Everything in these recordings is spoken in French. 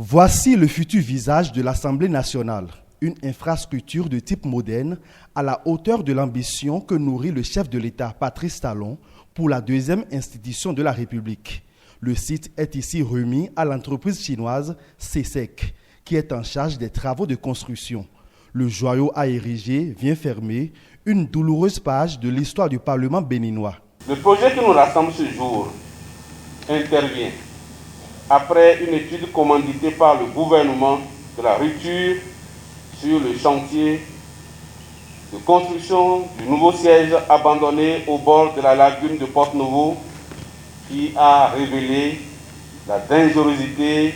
Voici le futur visage de l'Assemblée nationale, une infrastructure de type moderne à la hauteur de l'ambition que nourrit le chef de l'État Patrice Talon pour la deuxième institution de la République. Le site est ici remis à l'entreprise chinoise CSEC, qui est en charge des travaux de construction. Le joyau à ériger vient fermer une douloureuse page de l'histoire du Parlement béninois. Le projet qui nous rassemble ce jour intervient après une étude commanditée par le gouvernement de la rupture sur le chantier de construction du nouveau siège abandonné au bord de la lagune de Porte-Novo, qui a révélé la dangerosité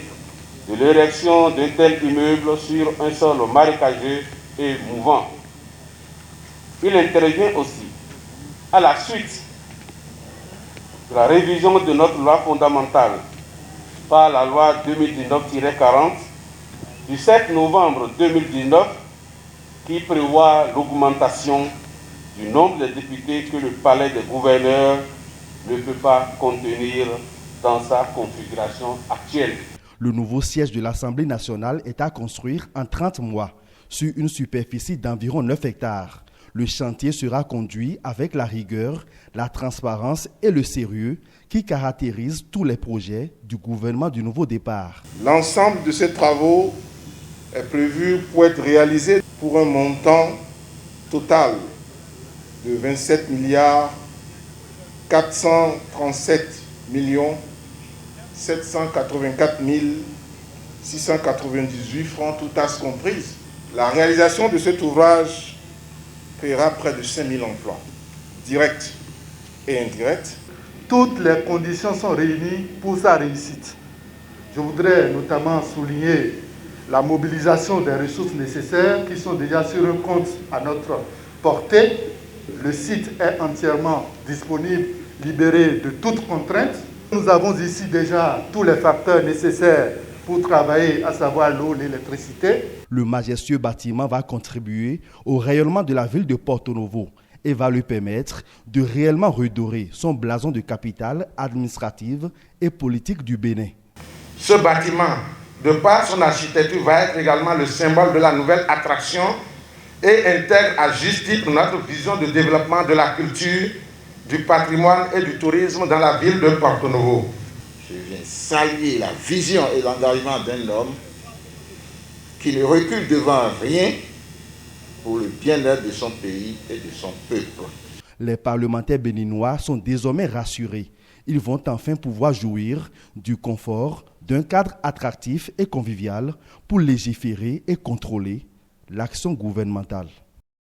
de l'érection d'un tel immeuble sur un sol marécageux et mouvant. Il intervient aussi à la suite de la révision de notre loi fondamentale par la loi 2019-40 du 7 novembre 2019 qui prévoit l'augmentation du nombre de députés que le palais des gouverneurs ne peut pas contenir dans sa configuration actuelle. Le nouveau siège de l'Assemblée nationale est à construire en 30 mois sur une superficie d'environ 9 hectares. Le chantier sera conduit avec la rigueur, la transparence et le sérieux qui caractérisent tous les projets du gouvernement du nouveau départ. L'ensemble de ces travaux est prévu pour être réalisé pour un montant total de 27 437 784 698 francs, toutes taxes comprises. La réalisation de cet ouvrage créera près de 5 000 emplois, directs et indirects. Toutes les conditions sont réunies pour sa réussite. Je voudrais notamment souligner la mobilisation des ressources nécessaires qui sont déjà sur un compte à notre portée. Le site est entièrement disponible, libéré de toute contrainte. Nous avons ici déjà tous les facteurs nécessaires pour travailler, à savoir l'eau, l'électricité. Le majestueux bâtiment va contribuer au rayonnement de la ville de Porto-Novo et va lui permettre de réellement redorer son blason de capitale administrative et politique du Bénin. Ce bâtiment, de par son architecture, va être également le symbole de la nouvelle attraction et intègre à juste titre notre vision de développement de la culture, du patrimoine et du tourisme dans la ville de Porto-Novo. Je viens saluer la vision et l'engagement d'un homme qui ne recule devant rien pour le bien-être de son pays et de son peuple. Les parlementaires béninois sont désormais rassurés. Ils vont enfin pouvoir jouir du confort d'un cadre attractif et convivial pour légiférer et contrôler l'action gouvernementale.